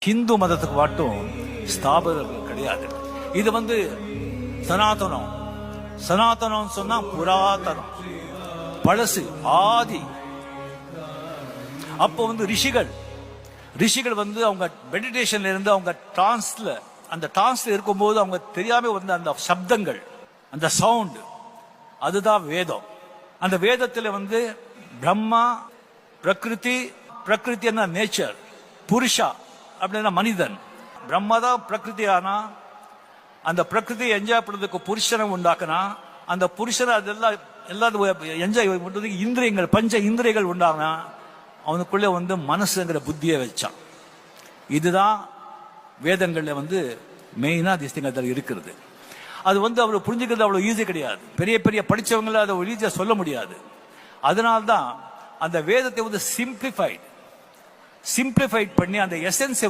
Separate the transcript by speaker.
Speaker 1: ஹிந்து மதத்துக்கு மட்டும் ஸ்தாபகர்கள் கிடையாது. இது சனாதனம். சனாதனம் சொன்னா புராதனம், பழசு, ஆதி. அப்போ ரிஷிகள் அவங்க மெடிடேஷன்ல இருந்து அவங்க அந்த டிரான்ஸ்ல இருக்கும்போது அவங்க தெரியாம அந்த சப்தங்கள், அந்த சவுண்ட், அதுதான் வேதம். அந்த வேதத்துல பிரம்மா, பிரகிருதி என்ன நேச்சர், புருஷா அப்படின்னா மனிதன். பிரம்மா தான் பிரகிருதி ஆனா, அந்த பிரகிருதியை என்ஜாய் பண்றதுக்கு புருஷனை உண்டாக்குனா, அந்த புருஷனை அதெல்லாம் எல்லாத்தையும் என்ஜாய் பண்றதுக்கு இந்திரியங்கள், பஞ்ச இந்திரியங்கள் உண்டாகுனா, அவனுக்குள்ளே மனசுங்கிற புத்தியை வச்சான். இதுதான் வேதங்கள்ல மெயினா திஸ்திங்கத்தில் இருக்கிறது. அது அவர் புரிஞ்சுக்கிறது அவ்வளவு ஈஸி கிடையாது. பெரிய பெரிய படிச்சவங்கள அதை ஈஸியா சொல்ல முடியாது. அதனால்தான் அந்த வேதத்தை சிம்பிளிஃபைட் பண்ணி அந்த எசன்ஸை